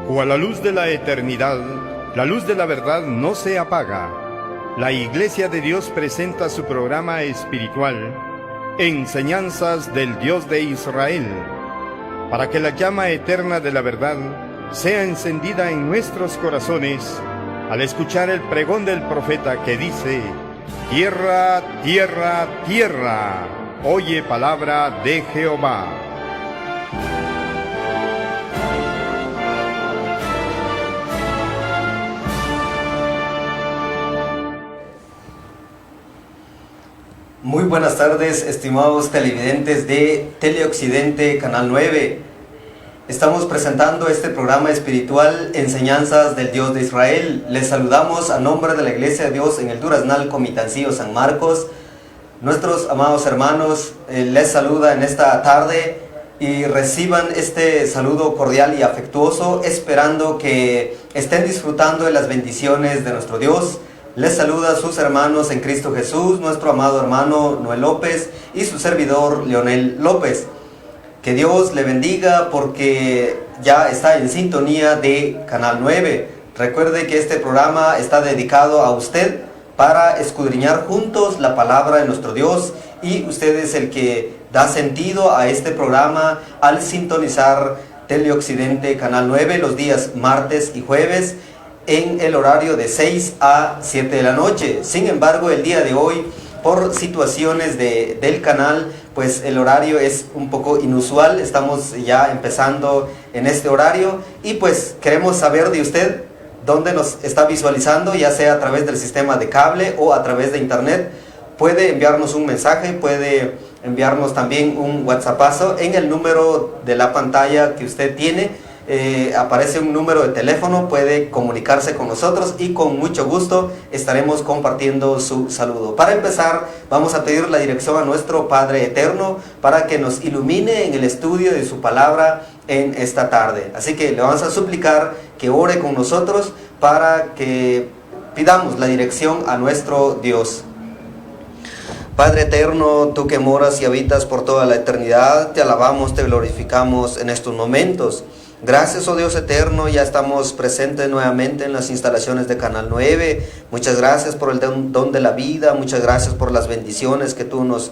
Cual la luz de la eternidad, la luz de la verdad no se apaga. La Iglesia de Dios presenta su programa espiritual, Enseñanzas del Dios de Israel, para que la llama eterna de la verdad sea encendida en nuestros corazones al escuchar el pregón del profeta que dice: tierra, tierra, tierra, oye palabra de Jehová. Muy buenas tardes, estimados televidentes de Teleoccidente Canal 9. Estamos presentando este programa espiritual, Enseñanzas del Dios de Israel. Les saludamos a nombre de la Iglesia de Dios en el Duraznal, Comitancillo, San Marcos. Nuestros amados hermanos les saluda en esta tarde y reciban este saludo cordial y afectuoso, esperando que estén disfrutando de las bendiciones de nuestro Dios. Les saluda a sus hermanos en Cristo Jesús, nuestro amado hermano Noel López y su servidor Leonel López. Que Dios le bendiga porque ya está en sintonía de Canal 9. Recuerde que este programa está dedicado a usted para escudriñar juntos la palabra de nuestro Dios, y usted es el que da sentido a este programa al sintonizar Teleoccidente Canal 9 los días martes y jueves en el horario de 6 a 7 de la noche. Sin embargo, el día de hoy, por situaciones del canal, pues el horario es un poco inusual. Estamos ya empezando en este horario y pues queremos saber de usted dónde nos está visualizando, ya sea a través del sistema de cable o a través de internet. Puede enviarnos un mensaje, puede enviarnos también un WhatsAppazo en el número de la pantalla que usted tiene. Aparece un número de teléfono, puede comunicarse con nosotros y con mucho gusto estaremos compartiendo su saludo. Para empezar, vamos a pedir la dirección a nuestro Padre Eterno para que nos ilumine en el estudio de su palabra en esta tarde. Así que le vamos a suplicar que ore con nosotros para que pidamos la dirección a nuestro Dios. Padre eterno, tú que moras y habitas por toda la eternidad, te alabamos, te glorificamos en estos momentos. Gracias, oh Dios eterno, ya estamos presentes nuevamente en las instalaciones de Canal 9. Muchas gracias por el don de la vida, muchas gracias por las bendiciones que tú nos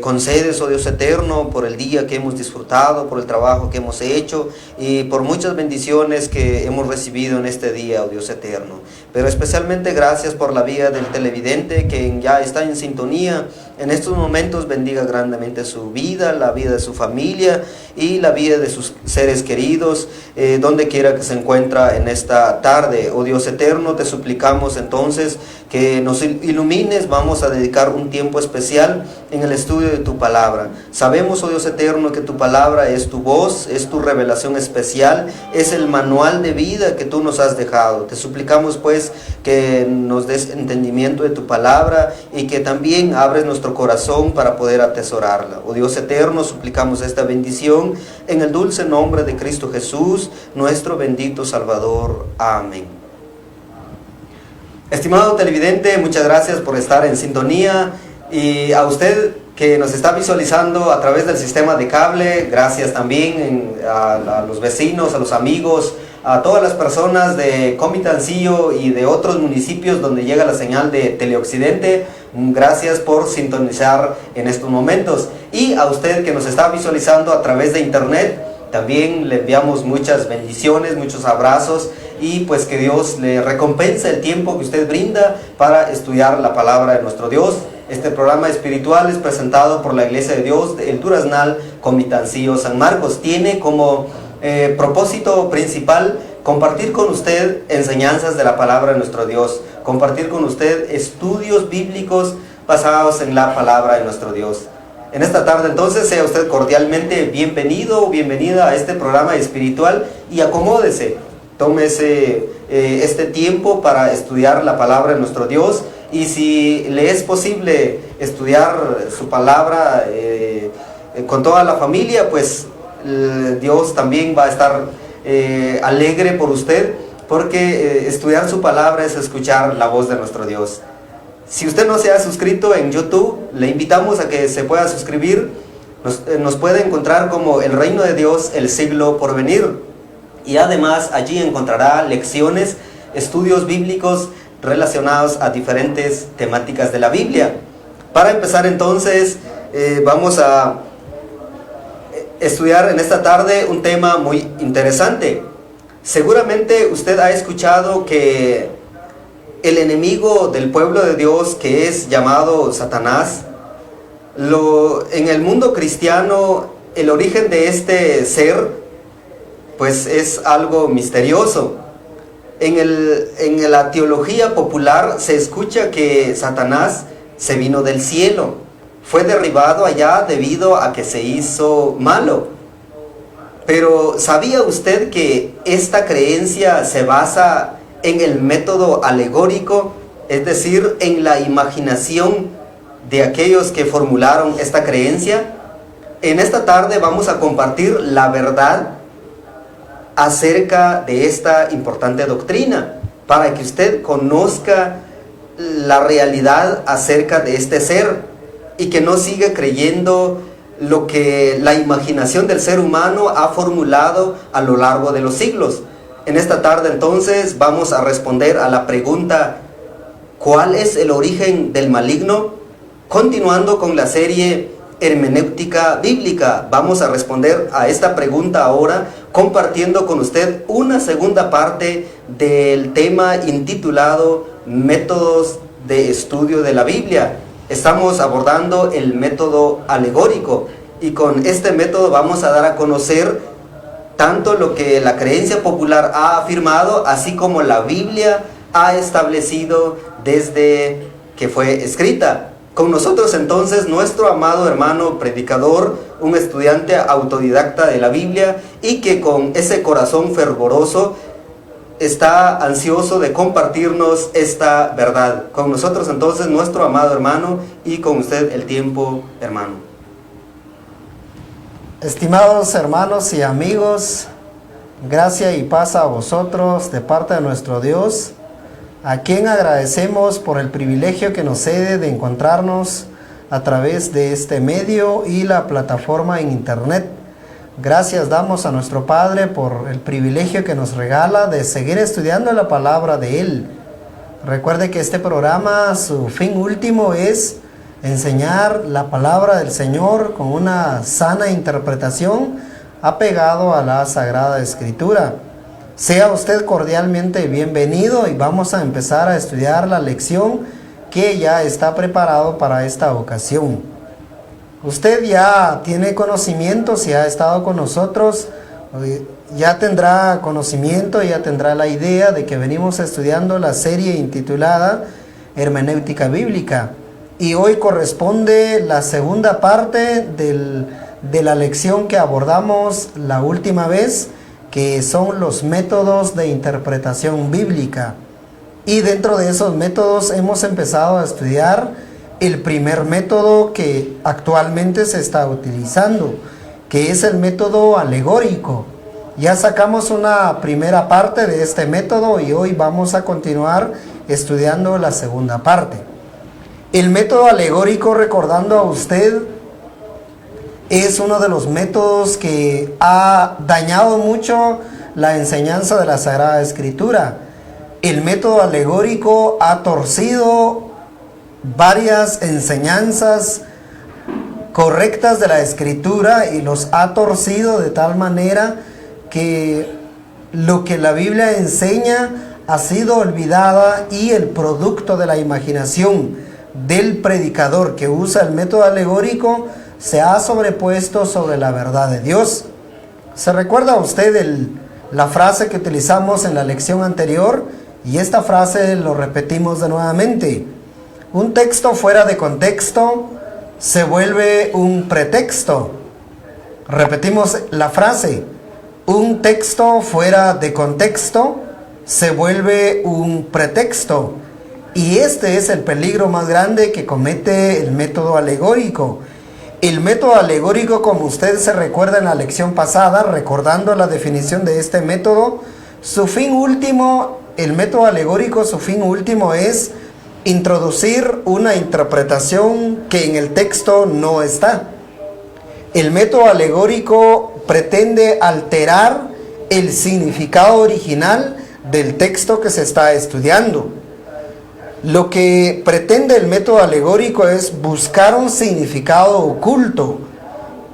concedes, oh Dios eterno, por el día que hemos disfrutado, por el trabajo que hemos hecho y por muchas bendiciones que hemos recibido en este día, oh Dios eterno. Pero especialmente gracias por la vida del televidente que ya está en sintonía en estos momentos. Bendiga grandemente su vida, la vida de su familia y la vida de sus seres queridos, donde quiera que se encuentra en esta tarde. Oh Dios eterno, te suplicamos entonces que nos ilumines. Vamos a dedicar un tiempo especial en el estudio de tu palabra. Sabemos, oh Dios eterno, que tu palabra es tu voz, es tu revelación especial, es el manual de vida que tú nos has dejado. Te suplicamos pues que nos des entendimiento de tu palabra y que también abres nuestro corazón para poder atesorarla. Oh Dios eterno, suplicamos esta bendición en el dulce nombre de Cristo Jesús, nuestro bendito Salvador. Amén. Estimado televidente, muchas gracias por estar en sintonía, y a usted que nos está visualizando a través del sistema de cable, gracias también a los vecinos, a los amigos, a todas las personas de Comitancillo y de otros municipios donde llega la señal de Teleoccidente. Gracias por sintonizar en estos momentos. Y a usted que nos está visualizando a través de internet, también le enviamos muchas bendiciones, muchos abrazos, y pues que Dios le recompense el tiempo que usted brinda para estudiar la palabra de nuestro Dios. Este programa espiritual es presentado por la Iglesia de Dios del Duraznal, Comitancillo, San Marcos. Tiene como propósito principal compartir con usted enseñanzas de la palabra de nuestro Dios, compartir con usted estudios bíblicos basados en la palabra de nuestro Dios. En esta tarde entonces sea usted cordialmente bienvenido o bienvenida a este programa espiritual y acomódese, tómese este tiempo para estudiar la palabra de nuestro Dios, y si le es posible estudiar su palabra con toda la familia, pues Dios también va a estar alegre por usted, porque estudiar su palabra es escuchar la voz de nuestro Dios. Si usted no se ha suscrito en YouTube, le invitamos a que se pueda suscribir. Nos puede encontrar como El Reino de Dios, el siglo por venir. y además allí encontrará lecciones, estudios bíblicos relacionados a diferentes temáticas de la Biblia. Para empezar entonces, vamos a estudiar en esta tarde un tema muy interesante. Seguramente usted ha escuchado que el enemigo del pueblo de Dios, que es llamado Satanás, en el mundo cristiano, el origen de este ser, pues es algo misterioso. En la teología popular se escucha que Satanás se vino del cielo, fue derribado allá debido a que se hizo malo. Pero ¿sabía usted que esta creencia se basa en el método alegórico, es decir, en la imaginación de aquellos que formularon esta creencia? En esta tarde vamos a compartir la verdad acerca de esta importante doctrina, para que usted conozca la realidad acerca de este ser y que no siga creyendo lo que la imaginación del ser humano ha formulado a lo largo de los siglos. En esta tarde entonces vamos a responder a la pregunta: ¿cuál es el origen del maligno? Continuando con la serie Hermenéutica Bíblica, vamos a responder a esta pregunta ahora, compartiendo con usted una segunda parte del tema intitulado Métodos de Estudio de la Biblia. Estamos abordando el método alegórico, y con este método vamos a dar a conocer tanto lo que la creencia popular ha afirmado, así como la Biblia ha establecido desde que fue escrita. Con nosotros entonces nuestro amado hermano predicador, un estudiante autodidacta de la Biblia y que con ese corazón fervoroso está ansioso de compartirnos esta verdad. Con nosotros entonces nuestro amado hermano, y con usted el tiempo, hermano. Estimados hermanos y amigos, gracia y paz a vosotros de parte de nuestro Dios, a quien agradecemos por el privilegio que nos cede de encontrarnos a través de este medio y la plataforma en internet. Gracias damos a nuestro Padre por el privilegio que nos regala de seguir estudiando la palabra de Él. Recuerde que este programa, su fin último es enseñar la palabra del Señor con una sana interpretación apegado a la Sagrada Escritura. Sea usted cordialmente bienvenido y vamos a empezar a estudiar la lección que ya está preparado para esta ocasión. Usted ya tiene conocimiento, si ha estado con nosotros, ya tendrá conocimiento, ya tendrá la idea de que venimos estudiando la serie intitulada Hermenéutica Bíblica. Y hoy corresponde la segunda parte de la lección que abordamos la última vez, que son los métodos de interpretación bíblica. Y dentro de esos métodos hemos empezado a estudiar el primer método que actualmente se está utilizando, que es el método alegórico. Ya sacamos una primera parte de este método y hoy vamos a continuar estudiando la segunda parte. El método alegórico, recordando a usted, es uno de los métodos que ha dañado mucho la enseñanza de la Sagrada Escritura. El método alegórico ha torcido varias enseñanzas correctas de la Escritura y los ha torcido de tal manera que lo que la Biblia enseña ha sido olvidada, y el producto de la imaginación del predicador que usa el método alegórico se ha sobrepuesto sobre la verdad de Dios. ¿Se recuerda usted la frase que utilizamos en la lección anterior? Y esta frase lo repetimos de nuevamente. Un texto fuera de contexto se vuelve un pretexto. Repetimos la frase. Un texto fuera de contexto se vuelve un pretexto. Y este es el peligro más grande que comete el método alegórico. El método alegórico, como usted se recuerda en la lección pasada, recordando la definición de este método, su fin último, el método alegórico, su fin último es introducir una interpretación que en el texto no está. El método alegórico pretende alterar el significado original del texto que se está estudiando. Lo que pretende el método alegórico es buscar un significado oculto,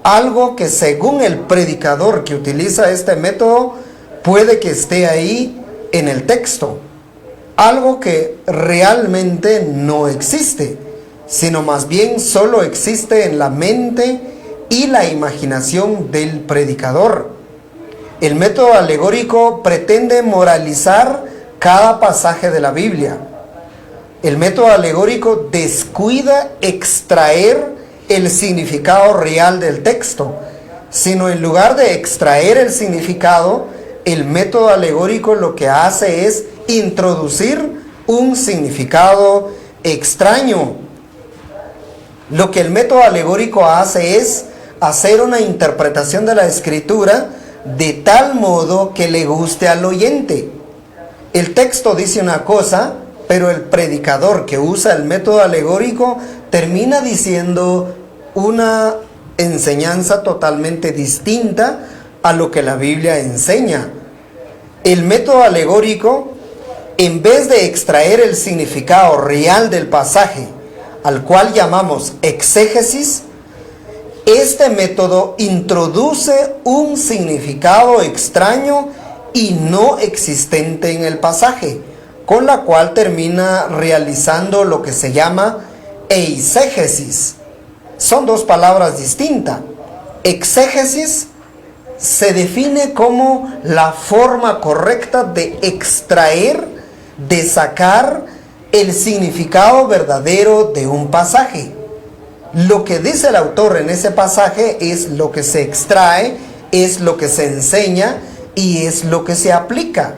algo que según el predicador que utiliza este método puede que esté ahí en el texto, algo que realmente no existe, sino más bien solo existe en la mente y la imaginación del predicador. El método alegórico pretende moralizar cada pasaje de la Biblia. El método alegórico descuida extraer el significado real del texto, sino en lugar de extraer el significado, el método alegórico lo que hace es introducir un significado extraño. Lo que el método alegórico hace es hacer una interpretación de la escritura de tal modo que le guste al oyente. El texto dice una cosa, pero el predicador que usa el método alegórico termina diciendo una enseñanza totalmente distinta a lo que la Biblia enseña. El método alegórico, en vez de extraer el significado real del pasaje, al cual llamamos exégesis, este método introduce un significado extraño y no existente en el pasaje, con la cual termina realizando lo que se llama eisegesis. Son dos palabras distintas. Exégesis se define como la forma correcta de extraer, de sacar el significado verdadero de un pasaje. Lo que dice el autor en ese pasaje es lo que se extrae, es lo que se enseña y es lo que se aplica.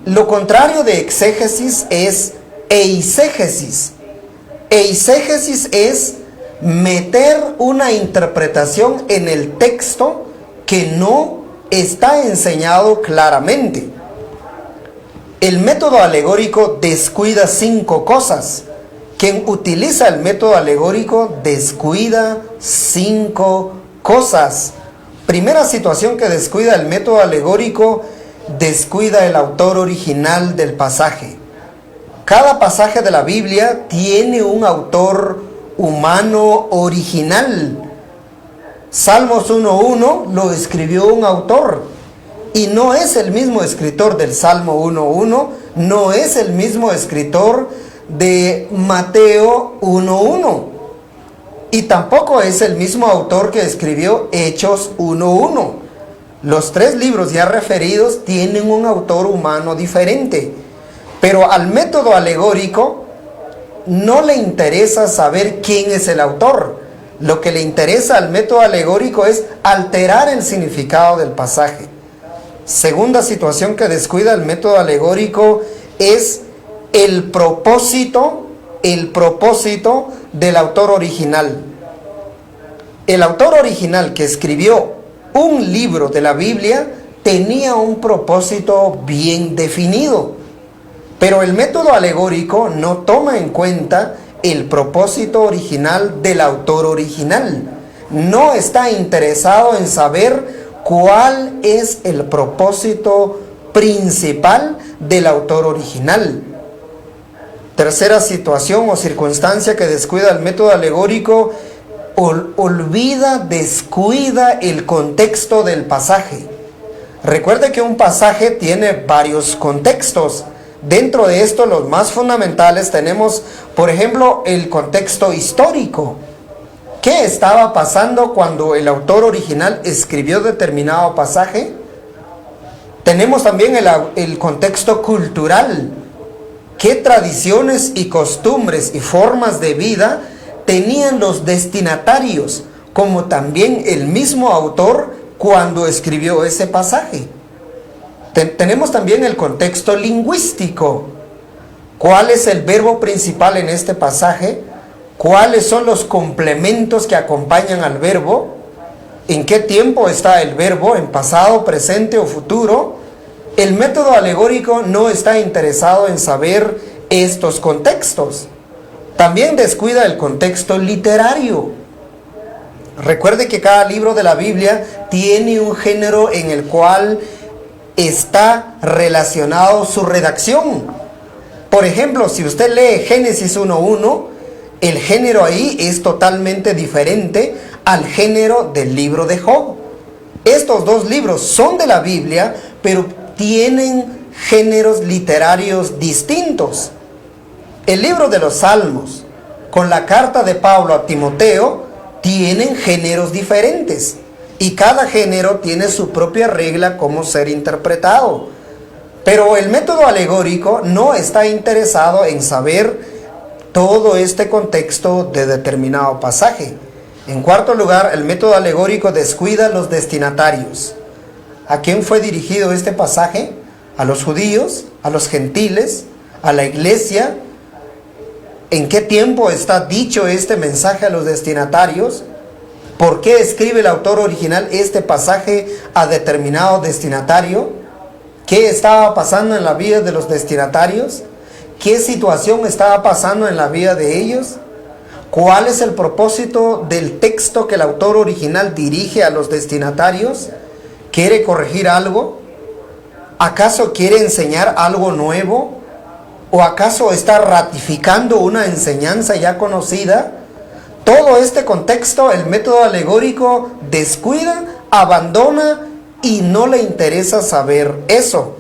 Lo contrario de exégesis es eisegesis. Eisegesis es meter una interpretación en el texto que no está enseñado claramente. El método alegórico descuida 5 cosas. Quien utiliza el método alegórico descuida 5 cosas. Primera situación que descuida el método alegórico: descuida el autor original del pasaje. Cada pasaje de la Biblia tiene un autor humano original. Salmos 1:1 lo escribió un autor y no es el mismo escritor del Salmo 1:1, no es el mismo escritor de Mateo 1:1 y tampoco es el mismo autor que escribió Hechos 1:1. Los 3 libros ya referidos tienen un autor humano diferente, pero al método alegórico no le interesa saber quién es el autor. Lo que le interesa al método alegórico es alterar el significado del pasaje. Segunda situación que descuida el método alegórico es el propósito del autor original. El autor original que escribió un libro de la Biblia tenía un propósito bien definido, pero el método alegórico no toma en cuenta el propósito original del autor original. No está interesado en saber cuál es el propósito principal del autor original. Tercera situación o circunstancia que descuida el método alegórico: descuida el contexto del pasaje. Recuerde que un pasaje tiene varios contextos. Dentro de esto, los más fundamentales tenemos, por ejemplo, el contexto histórico. ¿Qué estaba pasando cuando el autor original escribió determinado pasaje? Tenemos también el contexto cultural. ¿Qué tradiciones y costumbres y formas de vida tenían los destinatarios, como también el mismo autor cuando escribió ese pasaje? Tenemos también el contexto lingüístico. ¿Cuál es el verbo principal en este pasaje? ¿Cuáles son los complementos que acompañan al verbo? ¿En qué tiempo está el verbo? ¿En pasado, presente o futuro? El método alegórico no está interesado en saber estos contextos. También descuida el contexto literario. Recuerde que cada libro de la Biblia tiene un género en el cual está relacionado su redacción. Por ejemplo, si usted lee Génesis 1:1, el género ahí es totalmente diferente al género del libro de Job. Estos dos libros son de la Biblia, pero tienen géneros literarios distintos. El libro de los Salmos con la carta de Pablo a Timoteo tienen géneros diferentes, y cada género tiene su propia regla cómo ser interpretado. Pero el método alegórico no está interesado en saber todo este contexto de determinado pasaje. En cuarto lugar, el método alegórico descuida los destinatarios. ¿A quién fue dirigido este pasaje? ¿A los judíos? ¿A los gentiles? ¿A la iglesia? ¿En qué tiempo está dicho este mensaje a los destinatarios? ¿Por qué escribe el autor original este pasaje a determinado destinatario? ¿Qué estaba pasando en la vida de los destinatarios? ¿Qué situación estaba pasando en la vida de ellos? ¿Cuál es el propósito del texto que el autor original dirige a los destinatarios? ¿Quiere corregir algo? ¿Acaso quiere enseñar algo nuevo? ¿O acaso está ratificando una enseñanza ya conocida? Todo este contexto, el método alegórico descuida, abandona y no le interesa saber eso.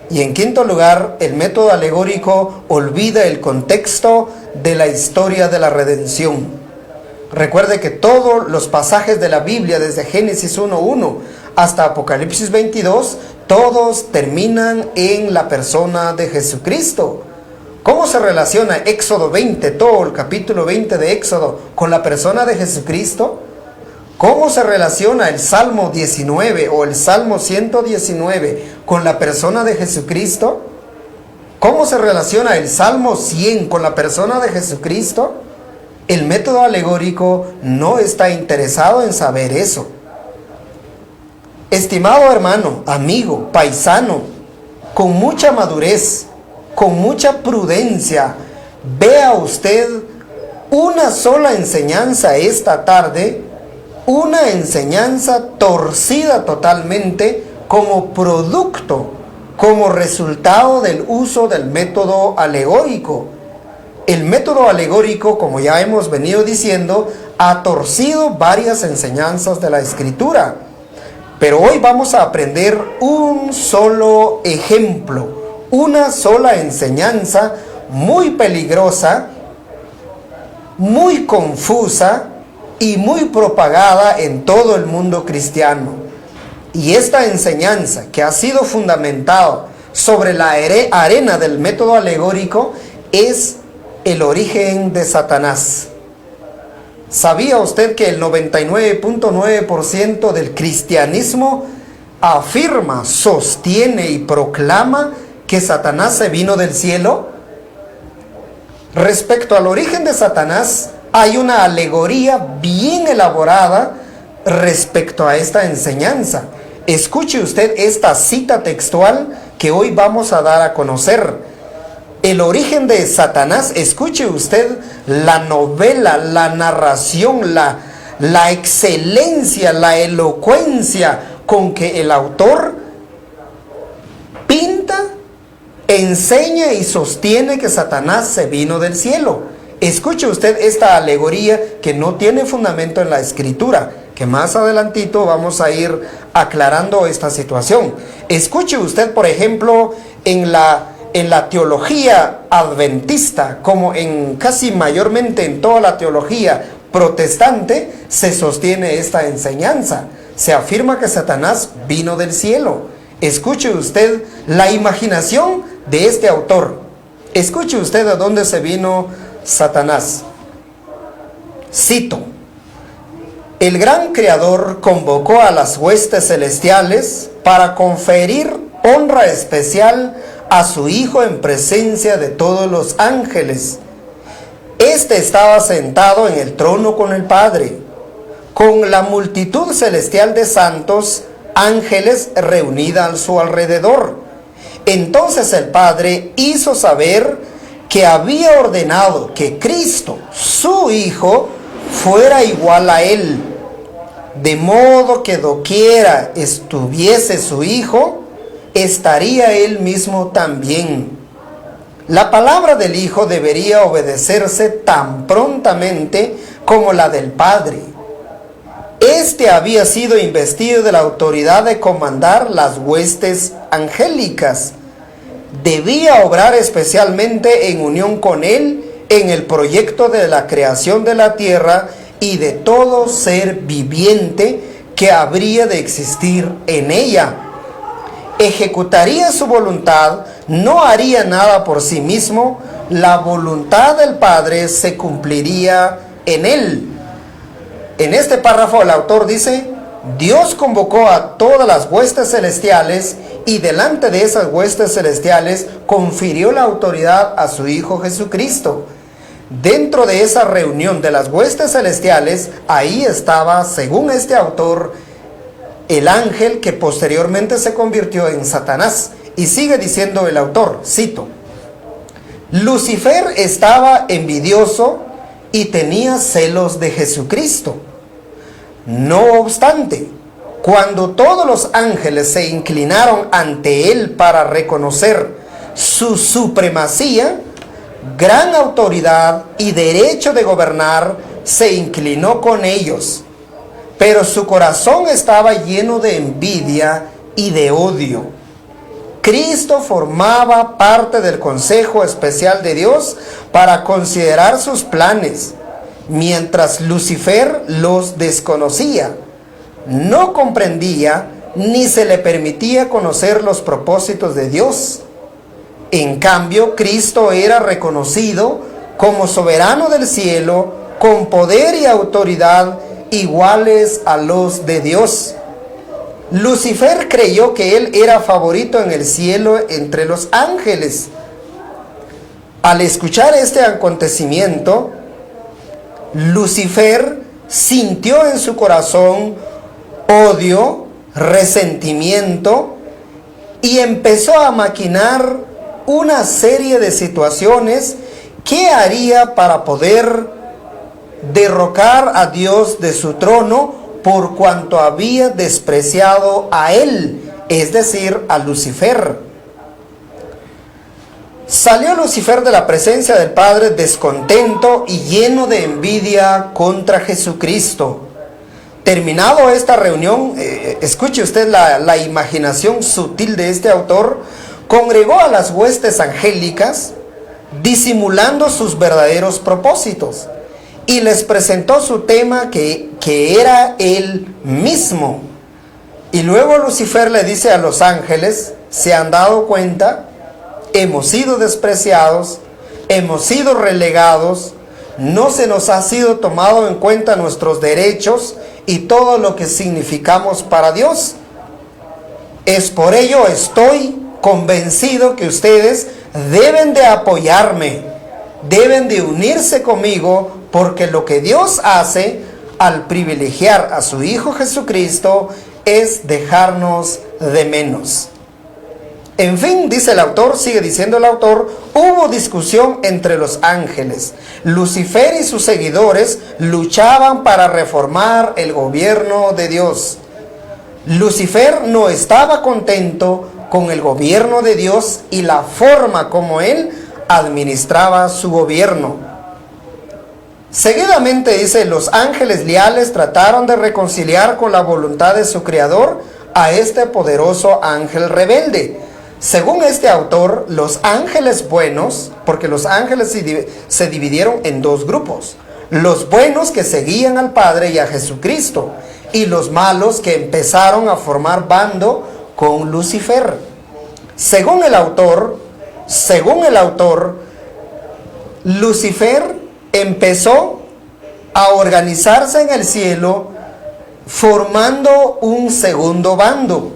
Y en quinto lugar, el método alegórico olvida el contexto de la historia de la redención. Recuerde que todos los pasajes de la Biblia, desde Génesis 1:1 hasta Apocalipsis 22, todos terminan en la persona de Jesucristo. ¿Cómo se relaciona Éxodo 20, todo el capítulo 20 de Éxodo, con la persona de Jesucristo? ¿Cómo se relaciona el Salmo 19 o el Salmo 119 con la persona de Jesucristo? ¿Cómo se relaciona el Salmo 100 con la persona de Jesucristo? El método alegórico no está interesado en saber eso. Estimado hermano, amigo, paisano, con mucha madurez, con mucha prudencia, vea usted una sola enseñanza esta tarde, una enseñanza torcida totalmente como producto, como resultado del uso del método alegórico. El método alegórico, como ya hemos venido diciendo, ha torcido varias enseñanzas de la Escritura. Pero hoy vamos a aprender un solo ejemplo, una sola enseñanza muy peligrosa, muy confusa y muy propagada en todo el mundo cristiano. Y esta enseñanza, que ha sido fundamentada sobre la arena del método alegórico, es el origen de Satanás. ¿Sabía usted que el 99.9% del cristianismo afirma, sostiene y proclama que Satanás se vino del cielo? Respecto al origen de Satanás, hay una alegoría bien elaborada respecto a esta enseñanza. Escuche usted esta cita textual que hoy vamos a dar a conocer. El origen de Satanás, escuche usted la novela, la narración, la excelencia, la elocuencia con que el autor pinta, enseña y sostiene que Satanás se vino del cielo. Escuche usted esta alegoría que no tiene fundamento en la Escritura, que más adelantito vamos a ir aclarando esta situación. Escuche usted, por ejemplo, en la teología adventista, como en casi mayormente en toda la teología protestante, se sostiene esta enseñanza. Se afirma que Satanás vino del cielo. Escuche usted la imaginación de este autor. Escuche usted de dónde se vino Satanás. Cito: el gran creador convocó a las huestes celestiales para conferir honra especial a su Hijo en presencia de todos los ángeles. Este estaba sentado en el trono con el Padre, con la multitud celestial de santos ángeles reunida a su alrededor. Entonces el Padre hizo saber que había ordenado que Cristo, su Hijo, fuera igual a él, de modo que doquiera estuviese su Hijo, estaría él mismo también. La palabra del Hijo debería obedecerse tan prontamente como la del Padre. Este había sido investido de la autoridad de comandar las huestes angélicas. Debía obrar especialmente en unión con él en el proyecto de la creación de la tierra y de todo ser viviente que habría de existir en ella. Ejecutaría su voluntad, no haría nada por sí mismo, la voluntad del Padre se cumpliría en él. En este párrafo el autor dice: Dios convocó a todas las huestes celestiales y delante de esas huestes celestiales confirió la autoridad a su Hijo Jesucristo. Dentro de esa reunión de las huestes celestiales, ahí estaba, según este autor, el ángel que posteriormente se convirtió en Satanás. Y sigue diciendo el autor, cito: Lucifer estaba envidioso y tenía celos de Jesucristo. No obstante, cuando todos los ángeles se inclinaron ante él para reconocer su supremacía, gran autoridad y derecho de gobernar, se inclinó con ellos. Pero su corazón estaba lleno de envidia y de odio. Cristo formaba parte del consejo especial de Dios para considerar sus planes, mientras Lucifer los desconocía, no comprendía ni se le permitía conocer los propósitos de Dios. En cambio, Cristo era reconocido como soberano del cielo, con poder y autoridad iguales a los de Dios. Lucifer creyó que él era favorito en el cielo entre los ángeles. Al escuchar este acontecimiento, Lucifer sintió en su corazón odio, resentimiento y empezó a maquinar una serie de situaciones que haría para poder derrocar a Dios de su trono por cuanto había despreciado a él, es decir, a Lucifer. Salió Lucifer de la presencia del Padre descontento y lleno de envidia contra Jesucristo. Terminado esta reunión, escuche usted la imaginación sutil de este autor, congregó a las huestes angélicas, disimulando sus verdaderos propósitos, y les presentó su tema que era él mismo. Y luego Lucifer le dice a los ángeles: ¿se han dado cuenta? Hemos sido despreciados, hemos sido relegados, no se nos ha sido tomado en cuenta nuestros derechos y todo lo que significamos para Dios. Es por ello estoy convencido que ustedes deben de apoyarme, deben de unirse conmigo, porque lo que Dios hace al privilegiar a su Hijo Jesucristo es dejarnos de menos. En fin, dice el autor, sigue diciendo el autor, hubo discusión entre los ángeles. Lucifer y sus seguidores luchaban para reformar el gobierno de Dios. Lucifer no estaba contento con el gobierno de Dios y la forma como él administraba su gobierno. Seguidamente dice, los ángeles leales trataron de reconciliar con la voluntad de su creador a este poderoso ángel rebelde. Según este autor, los ángeles buenos, porque los ángeles se dividieron en dos grupos: los buenos que seguían al Padre y a Jesucristo, y los malos que empezaron a formar bando con Lucifer. Según el autor, Lucifer empezó a organizarse en el cielo formando un segundo bando,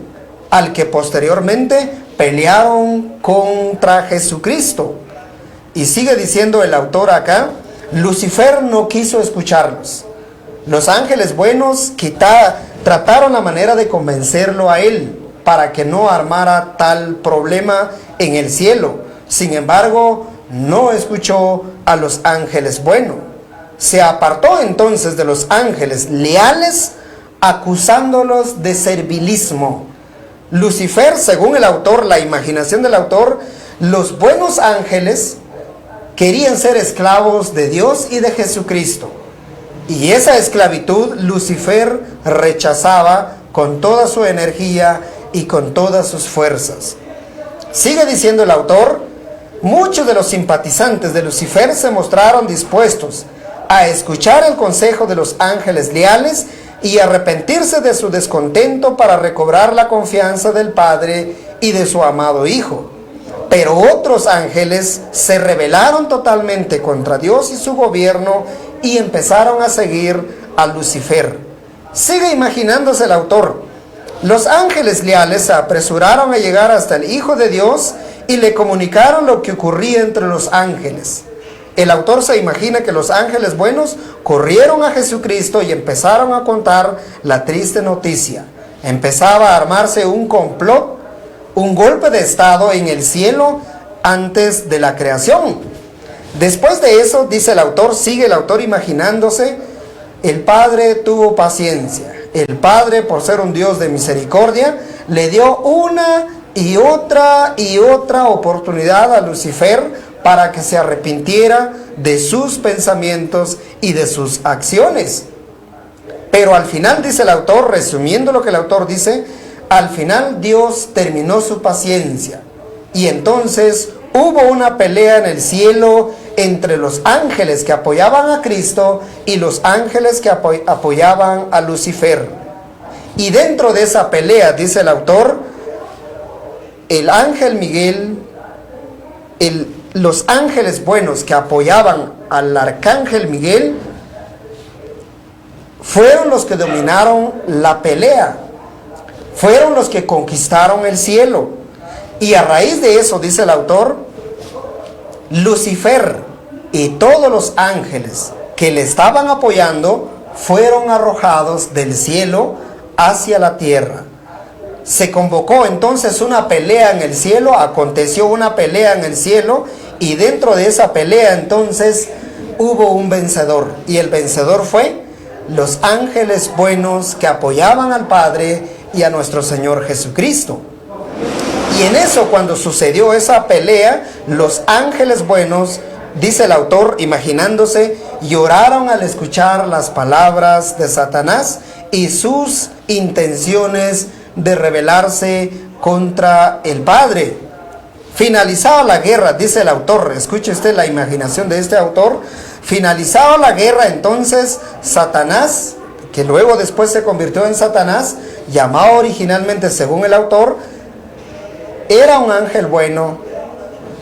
al que posteriormente pelearon contra Jesucristo. Y sigue diciendo el autor acá, Lucifer no quiso escucharlos. Los ángeles buenos trataron la manera de convencerlo a él para que no armara tal problema en el cielo. Sin embargo, no escuchó a los ángeles buenos. Se apartó entonces de los ángeles leales acusándolos de servilismo. Lucifer, según el autor, la imaginación del autor, los buenos ángeles querían ser esclavos de Dios y de Jesucristo. Y esa esclavitud Lucifer rechazaba con toda su energía y con todas sus fuerzas. Sigue diciendo el autor: muchos de los simpatizantes de Lucifer se mostraron dispuestos a escuchar el consejo de los ángeles leales y arrepentirse de su descontento para recobrar la confianza del Padre y de su amado Hijo. Pero otros ángeles se rebelaron totalmente contra Dios y su gobierno y empezaron a seguir a Lucifer. Sigue imaginándose el autor: los ángeles leales se apresuraron a llegar hasta el Hijo de Dios y le comunicaron lo que ocurría entre los ángeles. El autor se imagina que los ángeles buenos corrieron a Jesucristo y empezaron a contar la triste noticia. Empezaba a armarse un complot, un golpe de estado en el cielo antes de la creación. Después de eso, dice el autor, sigue el autor imaginándose: el Padre tuvo paciencia. El Padre, por ser un Dios de misericordia, le dio una y otra oportunidad a Lucifer para que se arrepintiera de sus pensamientos y de sus acciones. Pero al final, dice el autor, resumiendo lo que el autor dice, al final Dios terminó su paciencia. Y entonces hubo una pelea en el cielo entre los ángeles que apoyaban a Cristo y los ángeles que apoyaban a Lucifer. Y dentro de esa pelea, dice el autor, el ángel Miguel, los ángeles buenos que apoyaban al arcángel Miguel, fueron los que dominaron la pelea, fueron los que conquistaron el cielo. Y a raíz de eso, dice el autor, Lucifer y todos los ángeles que le estaban apoyando fueron arrojados del cielo hacia la tierra. Se convocó entonces una pelea en el cielo, aconteció una pelea en el cielo, y dentro de esa pelea entonces hubo un vencedor, y el vencedor fue los ángeles buenos que apoyaban al Padre y a nuestro Señor Jesucristo. Y en eso, cuando sucedió esa pelea, los ángeles buenos, dice el autor, imaginándose, lloraron al escuchar las palabras de Satanás y sus intenciones de rebelarse contra el Padre. Finalizada la guerra, dice el autor, escuche usted la imaginación de este autor, finalizada la guerra, entonces Satanás, que luego después se convirtió en Satanás, llamado originalmente según el autor, era un ángel bueno,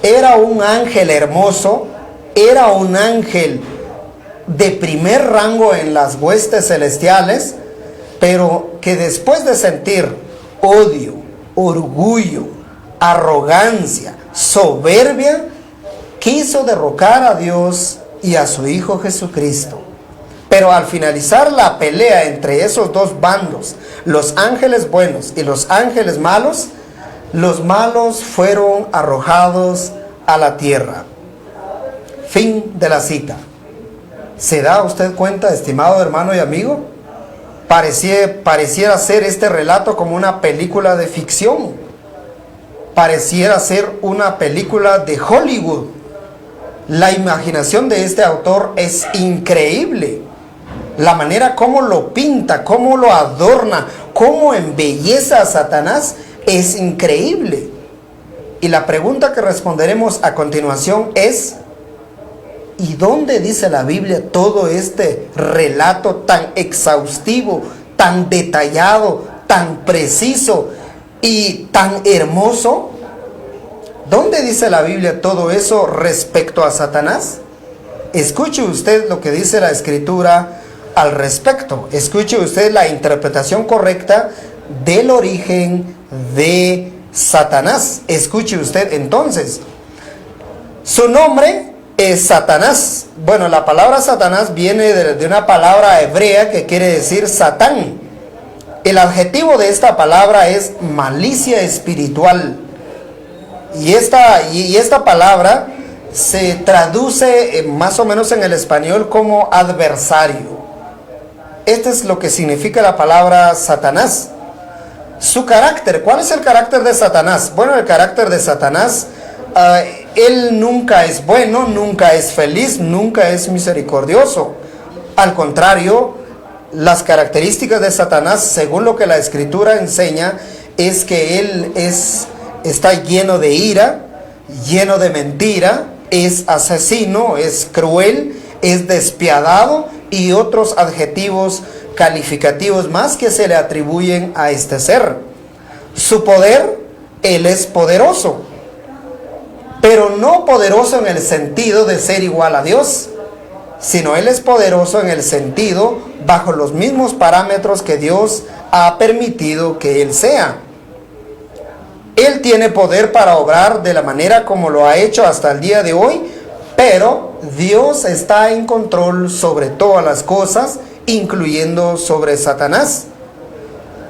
era un ángel hermoso, era un ángel de primer rango en las huestes celestiales, pero que después de sentir odio, orgullo, arrogancia, soberbia, quiso derrocar a Dios y a su Hijo Jesucristo. Pero al finalizar la pelea entre esos dos bandos, los ángeles buenos y los ángeles malos, los malos fueron arrojados a la tierra. Fin de la cita. ¿Se da usted cuenta, estimado hermano y amigo? Pareciera ser este relato como una película de ficción. Pareciera ser una película de Hollywood. La imaginación de este autor es increíble. La manera como lo pinta, cómo lo adorna, cómo embelleza a Satanás es increíble. Y la pregunta que responderemos a continuación es: ¿y dónde dice la Biblia todo este relato tan exhaustivo, tan detallado, tan preciso y tan hermoso? ¿Dónde dice la Biblia todo eso respecto a Satanás? Escuche usted lo que dice la Escritura al respecto. Escuche usted la interpretación correcta del origen de Satanás. Escuche usted entonces. Su nombre es Satanás. Bueno, la palabra Satanás viene de una palabra hebrea que quiere decir Satán. El adjetivo de esta palabra es malicia espiritual. Y esta palabra se traduce más o menos en el español como adversario. Este es lo que significa la palabra Satanás. Su carácter, ¿cuál es el carácter de Satanás? Bueno, el carácter de Satanás, él nunca es bueno, nunca es feliz, nunca es misericordioso. Al contrario, las características de Satanás, según lo que la Escritura enseña, es que él está lleno de ira, lleno de mentira, es asesino, es cruel, es despiadado y otros adjetivos calificativos más que se le atribuyen a este ser. Su poder, él es poderoso, pero no poderoso en el sentido de ser igual a Dios, sino él es poderoso en el sentido bajo los mismos parámetros que Dios ha permitido que él sea. Él tiene poder para obrar de la manera como lo ha hecho hasta el día de hoy, pero Dios está en control sobre todas las cosas, incluyendo sobre Satanás.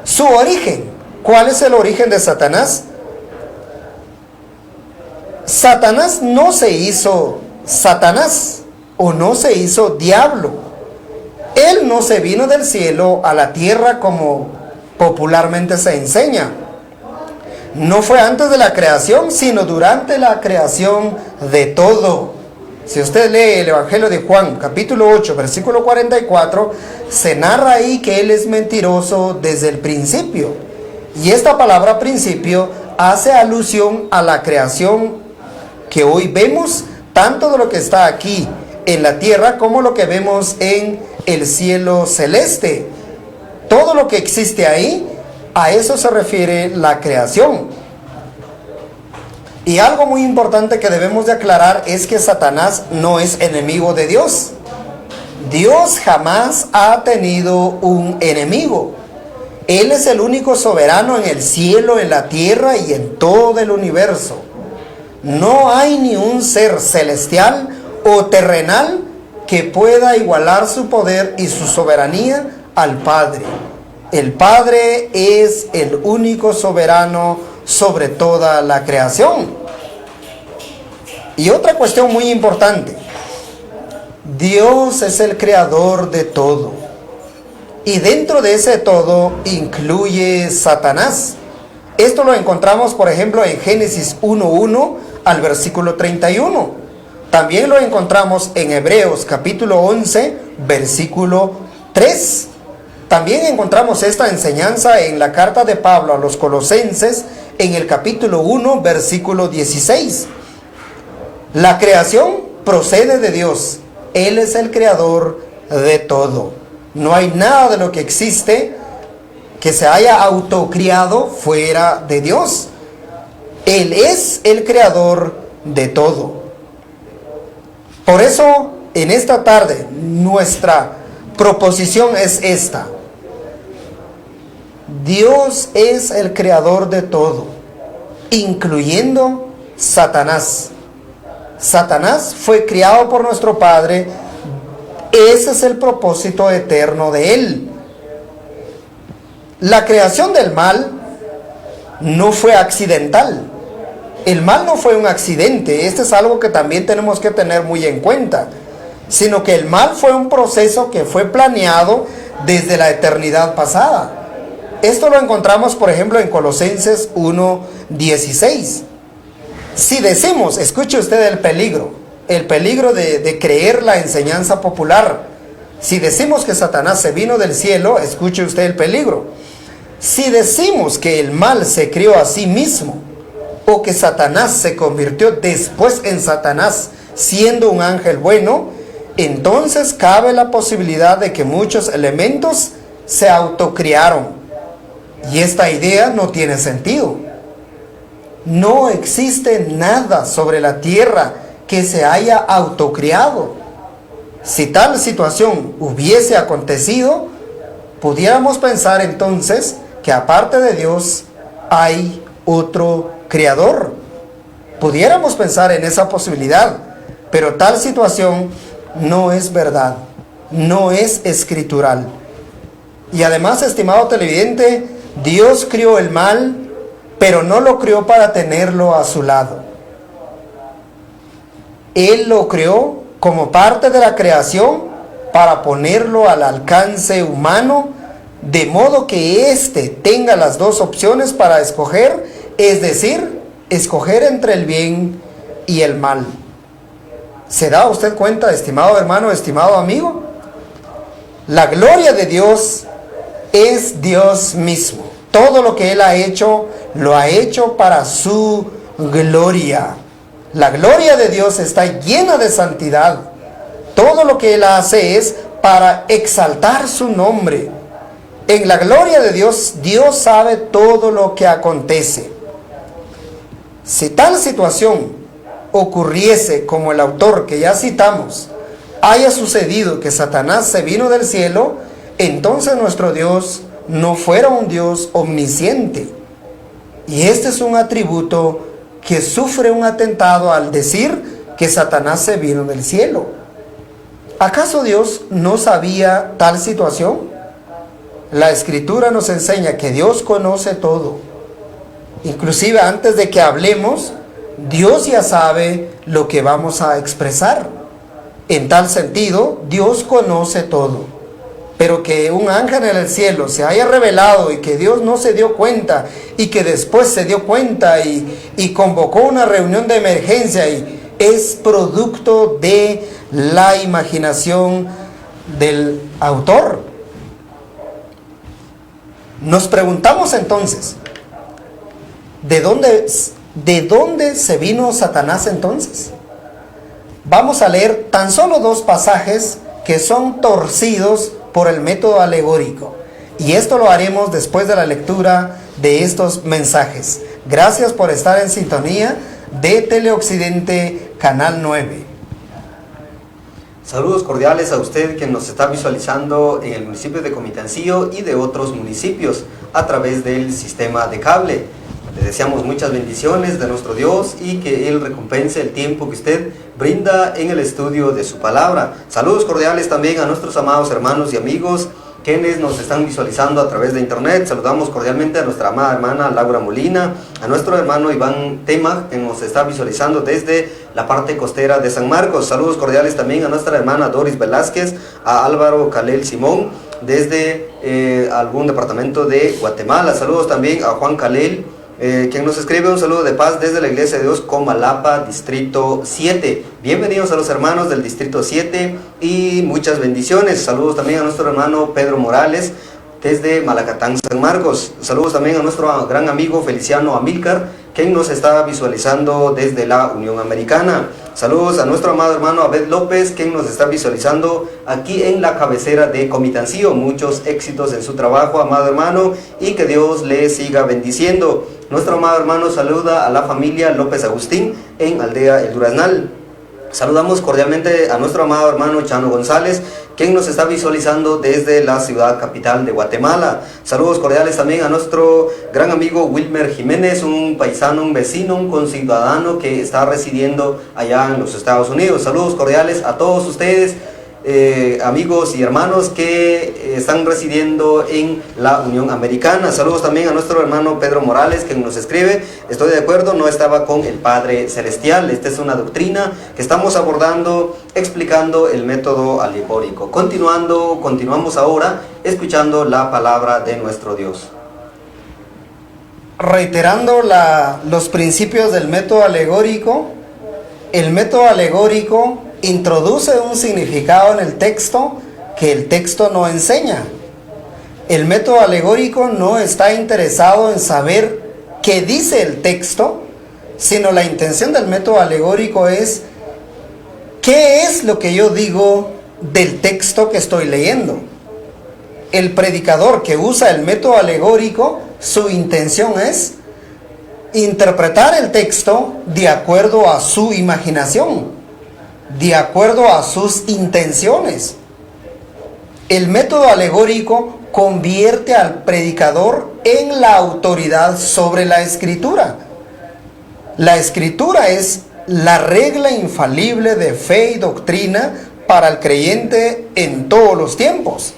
Su origen, ¿cuál es el origen de Satanás? Satanás no se hizo Satanás o no se hizo diablo. Él no se vino del cielo a la tierra como popularmente se enseña. No fue antes de la creación, sino durante la creación de todo. Si usted lee el Evangelio de Juan, capítulo 8, versículo 44, se narra ahí que él es mentiroso desde el principio. Y esta palabra principio hace alusión a la creación que hoy vemos, tanto de lo que está aquí en la tierra como lo que vemos en el cielo celeste. Todo lo que existe ahí, a eso se refiere la creación. Y algo muy importante que debemos de aclarar es que Satanás no es enemigo de Dios. Dios jamás ha tenido un enemigo. Él es el único soberano en el cielo, en la tierra y en todo el universo. No hay ni un ser celestial o terrenal que pueda igualar su poder y su soberanía al Padre. El Padre es el único soberano sobre toda la creación. Y otra cuestión muy importante: Dios es el creador de todo, y dentro de ese todo incluye Satanás. Esto lo encontramos, por ejemplo, en Génesis 1:1 al versículo 31. También lo encontramos en Hebreos capítulo 11, versículo 3. También encontramos esta enseñanza en la carta de Pablo a los Colosenses, en el capítulo 1, versículo 16. La creación procede de Dios. Él es el creador de todo. No hay nada de lo que existe que se haya autocriado fuera de Dios. Él es el creador de todo. Por eso, en esta tarde, nuestra proposición es esta: Dios es el creador de todo, incluyendo Satanás. Satanás fue criado por nuestro Padre. Ese es el propósito eterno de él. La creación del mal no fue accidental. El mal no fue un accidente. Este es algo que también tenemos que tener muy en cuenta. Sino que el mal fue un proceso que fue planeado desde la eternidad pasada. Esto lo encontramos, por ejemplo, en Colosenses 1:16. Si decimos, escuche usted el peligro de creer la enseñanza popular. Si decimos que Satanás se vino del cielo, escuche usted el peligro. Si decimos que el mal se crió a sí mismo, o que Satanás se convirtió después en Satanás siendo un ángel bueno, entonces cabe la posibilidad de que muchos elementos se autocriaron. Y esta idea no tiene sentido. No existe nada sobre la tierra que se haya autocriado. Si tal situación hubiese acontecido, pudiéramos pensar entonces que aparte de Dios hay otro creador. Pudiéramos pensar en esa posibilidad, pero tal situación no es verdad, no es escritural. Y además, estimado televidente, Dios crió el mal, pero no lo creó para tenerlo a su lado. Él lo creó como parte de la creación para ponerlo al alcance humano, de modo que éste tenga las dos opciones para escoger, es decir, escoger entre el bien y el mal. ¿Se da usted cuenta, estimado hermano, estimado amigo? La gloria de Dios es Dios mismo. Todo lo que Él ha hecho, lo ha hecho para su gloria. La gloria de Dios está llena de santidad. Todo lo que Él hace es para exaltar su nombre. En la gloria de Dios, Dios sabe todo lo que acontece. Si tal situación ocurriese como el autor que ya citamos, haya sucedido que Satanás se vino del cielo, entonces nuestro Dios no fuera un Dios omnisciente. Y este es un atributo que sufre un atentado al decir que Satanás se vino del cielo. ¿Acaso Dios no sabía tal situación? La Escritura nos enseña que Dios conoce todo. Inclusive antes de que hablemos, Dios ya sabe lo que vamos a expresar. En tal sentido, Dios conoce todo. Pero que un ángel en el cielo se haya revelado y que Dios no se dio cuenta y que después se dio cuenta y convocó una reunión de emergencia, y es producto de la imaginación del autor. Nos preguntamos entonces, ¿de dónde se vino Satanás entonces? Vamos a leer tan solo dos pasajes que son torcidos por el método alegórico. Y esto lo haremos después de la lectura de estos mensajes. Gracias por estar en sintonía de Teleoccidente Canal 9. Saludos cordiales a usted que nos está visualizando en el municipio de Comitancillo y de otros municipios a través del sistema de cable. Le deseamos muchas bendiciones de nuestro Dios y que Él recompense el tiempo que usted brinda en el estudio de su palabra. Saludos cordiales también a nuestros amados hermanos y amigos quienes nos están visualizando a través de internet. Saludamos cordialmente a nuestra amada hermana Laura Molina, a nuestro hermano Iván Tema, que nos está visualizando desde la parte costera de San Marcos. Saludos cordiales también a nuestra hermana Doris Velázquez, a Álvaro Calel Simón, desde algún departamento de Guatemala. Saludos también a Juan Calel, quien nos escribe un saludo de paz desde la Iglesia de Dios Comalapa, Distrito 7. Bienvenidos a los hermanos del Distrito 7 y muchas bendiciones. Saludos también a nuestro hermano Pedro Morales desde Malacatán, San Marcos. Saludos también a nuestro gran amigo Feliciano Amílcar, quien nos está visualizando desde la Unión Americana. Saludos a nuestro amado hermano Abed López, quien nos está visualizando aquí en la cabecera de Comitancillo. Muchos éxitos en su trabajo, amado hermano, y que Dios le siga bendiciendo. Nuestro amado hermano saluda a la familia López Agustín en Aldea El Duraznal. Saludamos cordialmente a nuestro amado hermano Chano González, quien nos está visualizando desde la ciudad capital de Guatemala. Saludos cordiales también a nuestro gran amigo Wilmer Jiménez, un paisano, un vecino, un conciudadano que está residiendo allá en los Estados Unidos. Saludos cordiales a todos ustedes, amigos y hermanos que están residiendo en la Unión Americana. Saludos también a nuestro hermano Pedro Morales, que nos escribe: estoy de acuerdo, no estaba con el Padre Celestial. Esta es una doctrina que estamos abordando, explicando el método alegórico. Continuamos ahora escuchando la palabra de nuestro Dios. Reiterando los principios del método alegórico, el método alegórico introduce un significado en el texto que el texto no enseña. El método alegórico no está interesado en saber qué dice el texto, sino la intención del método alegórico es qué es lo que yo digo del texto que estoy leyendo. El predicador que usa el método alegórico, su intención es interpretar el texto de acuerdo a su imaginación, de acuerdo a sus intenciones. El método alegórico convierte al predicador en la autoridad sobre la Escritura. La Escritura es la regla infalible de fe y doctrina para el creyente en todos los tiempos.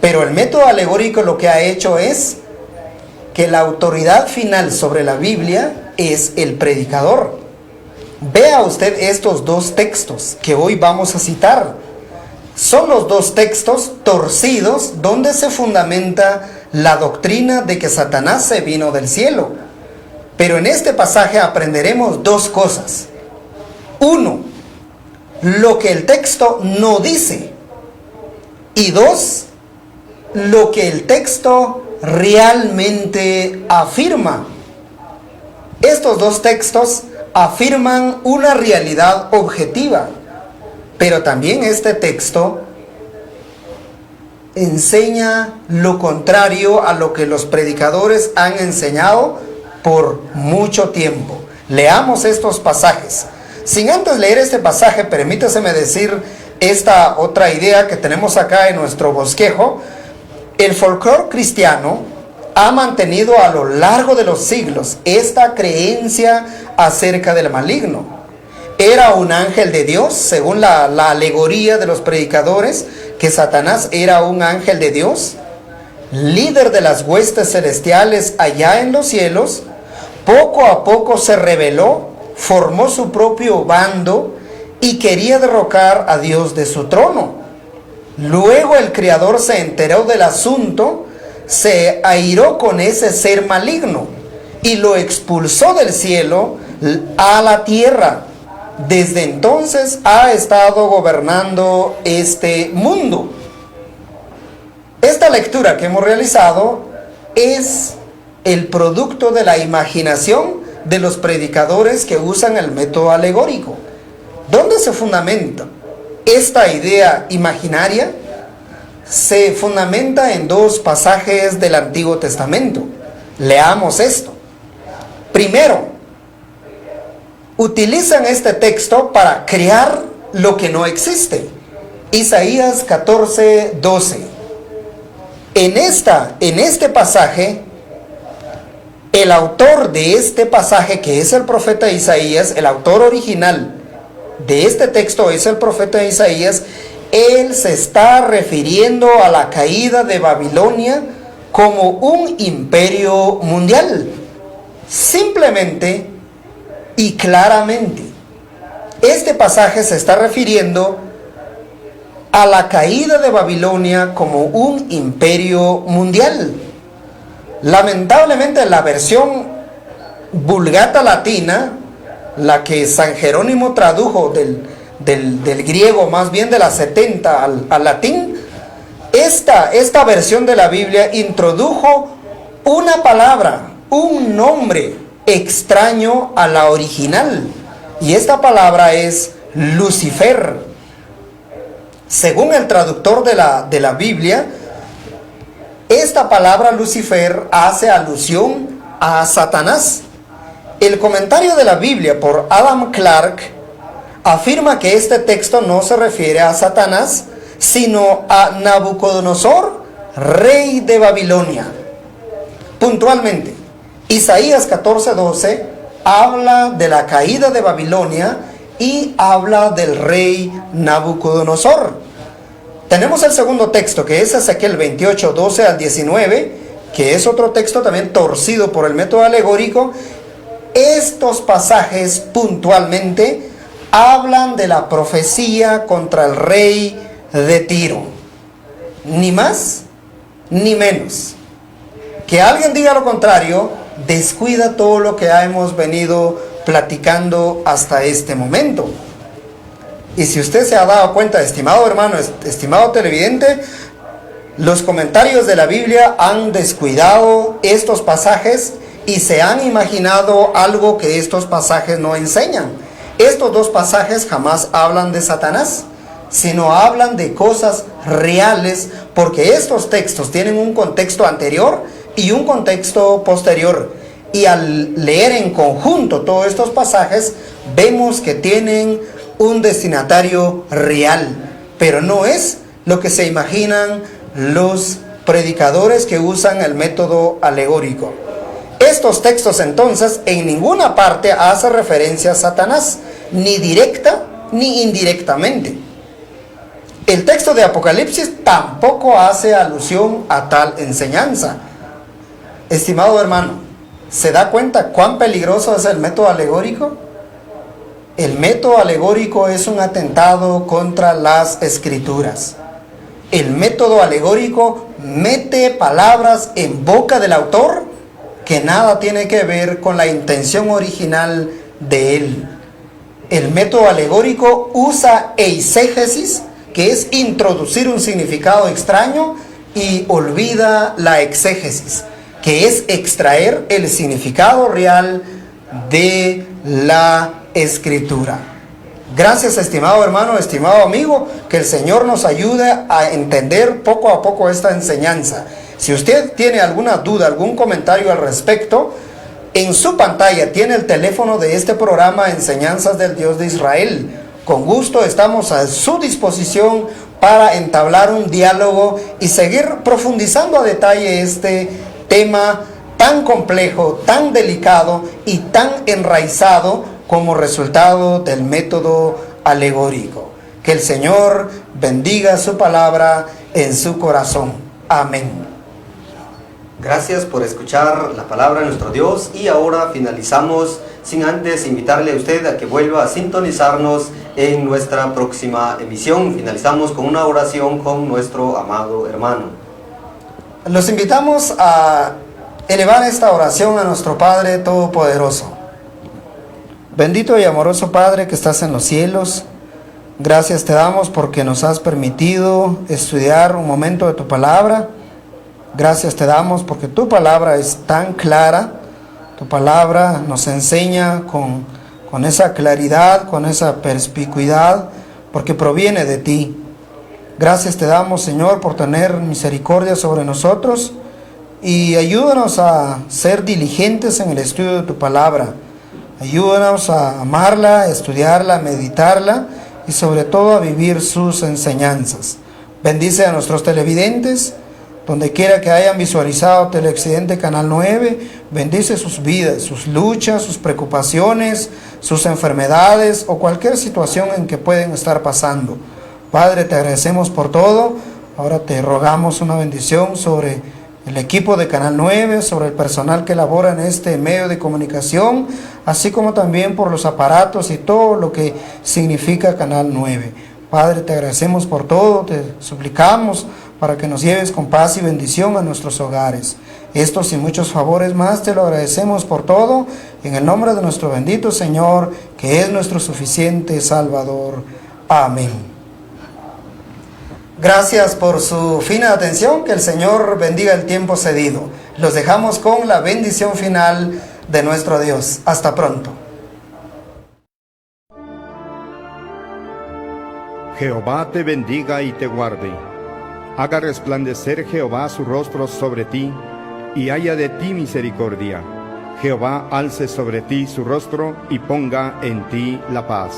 Pero el método alegórico lo que ha hecho es que la autoridad final sobre la Biblia es el predicador. Vea usted estos dos textos que hoy vamos a citar. son los dos textos torcidos donde se fundamenta la doctrina de que Satanás se vino del cielo. Pero en este pasaje aprenderemos dos cosas. Uno, lo que el texto no dice. Y dos, lo que el texto realmente afirma. Estos dos textos afirman una realidad objetiva, pero también este texto enseña lo contrario a lo que los predicadores han enseñado por mucho tiempo. Leamos estos pasajes. Sin antes leer este pasaje, permítaseme decir esta otra idea que tenemos acá en nuestro bosquejo. El folclore cristiano ha mantenido a lo largo de los siglos esta creencia acerca del maligno. Era un ángel de Dios, según la alegoría de los predicadores, que Satanás era un ángel de Dios, líder de las huestes celestiales allá en los cielos. Poco a poco se rebeló, formó su propio bando y quería derrocar a Dios de su trono. Luego el Creador se enteró del asunto, se airó con ese ser maligno y lo expulsó del cielo a la tierra. Desde entonces ha estado gobernando este mundo. Esta lectura que hemos realizado es el producto de la imaginación de los predicadores que usan el método alegórico. ¿Dónde se fundamenta esta idea imaginaria? Se fundamenta en dos pasajes del Antiguo Testamento. Leamos esto. Primero, utilizan este texto para crear lo que no existe. Isaías 14:12. En este pasaje, el autor de este pasaje, que es el profeta Isaías, el autor original de este texto es el profeta Isaías, él se está refiriendo a la caída de Babilonia como un imperio mundial. Simplemente y claramente, este pasaje se está refiriendo a la caída de Babilonia como un imperio mundial. Lamentablemente la versión Vulgata latina, la que San Jerónimo tradujo del griego, más bien de la 70 al latín, esta versión de la Biblia introdujo una palabra, un nombre extraño a la original, y esta palabra es Lucifer. Según el traductor de la Biblia, esta palabra Lucifer hace alusión a Satanás. El comentario de la Biblia por Adam Clarke afirma que este texto no se refiere a Satanás, sino a Nabucodonosor, rey de Babilonia. Puntualmente, Isaías 14:12 habla de la caída de Babilonia y habla del rey Nabucodonosor. Tenemos el segundo texto, que es Ezequiel 28:12 al 19, que es otro texto también torcido por el método alegórico. Estos pasajes puntualmente hablan de la profecía contra el rey de Tiro. Ni más ni menos. Que alguien diga lo contrario descuida todo lo que hemos venido platicando hasta este momento. Y si usted se ha dado cuenta, estimado hermano, estimado televidente, los comentarios de la Biblia han descuidado estos pasajes y se han imaginado algo que estos pasajes no enseñan. Estos dos pasajes jamás hablan de Satanás, sino hablan de cosas reales, porque estos textos tienen un contexto anterior y un contexto posterior. Y al leer en conjunto todos estos pasajes, vemos que tienen un destinatario real, pero no es lo que se imaginan los predicadores que usan el método alegórico. Estos textos entonces en ninguna parte hacen referencia a Satanás, ni directa ni indirectamente. El texto de Apocalipsis tampoco hace alusión a tal enseñanza. Estimado hermano, ¿se da cuenta cuán peligroso es el método alegórico? El método alegórico es un atentado contra las escrituras. El método alegórico mete palabras en boca del autor que nada tiene que ver con la intención original de él. El método alegórico usa eisegesis, que es introducir un significado extraño, y olvida la exégesis, que es extraer el significado real de la escritura. Gracias, estimado hermano, estimado amigo, que el Señor nos ayude a entender poco a poco esta enseñanza. Si usted tiene alguna duda, algún comentario al respecto, en su pantalla tiene el teléfono de este programa Enseñanzas del Dios de Israel. Con gusto estamos a su disposición para entablar un diálogo y seguir profundizando a detalle este tema tan complejo, tan delicado y tan enraizado como resultado del método alegórico. Que el Señor bendiga su palabra en su corazón. Amén. Gracias por escuchar la palabra de nuestro Dios, y ahora finalizamos sin antes invitarle a usted a que vuelva a sintonizarnos en nuestra próxima emisión. Finalizamos con una oración con nuestro amado hermano. Los invitamos a elevar esta oración a nuestro Padre Todopoderoso. Bendito y amoroso Padre que estás en los cielos, gracias te damos porque nos has permitido estudiar un momento de tu palabra. Gracias te damos porque tu palabra es tan clara, tu palabra nos enseña con esa claridad, con esa perspicuidad, porque proviene de ti. Gracias te damos, Señor, por tener misericordia sobre nosotros, y ayúdanos a ser diligentes en el estudio de tu palabra. Ayúdanos a amarla, a estudiarla, a meditarla y sobre todo a vivir sus enseñanzas. Bendice a nuestros televidentes, donde quiera que hayan visualizado Teleoccidente Canal 9, bendice sus vidas, sus luchas, sus preocupaciones, sus enfermedades o cualquier situación en que pueden estar pasando. Padre, te agradecemos por todo. Ahora te rogamos una bendición sobre el equipo de Canal 9, sobre el personal que labora en este medio de comunicación, así como también por los aparatos y todo lo que significa Canal 9. Padre, te agradecemos por todo, te suplicamos para que nos lleves con paz y bendición a nuestros hogares. Estos y muchos favores más te lo agradecemos por todo, en el nombre de nuestro bendito Señor, que es nuestro suficiente Salvador. Amén. Gracias por su fina atención, que el Señor bendiga el tiempo cedido. Los dejamos con la bendición final de nuestro Dios. Hasta pronto. Jehová te bendiga y te guarde. Haga resplandecer Jehová su rostro sobre ti, y haya de ti misericordia. Jehová alce sobre ti su rostro, y ponga en ti la paz.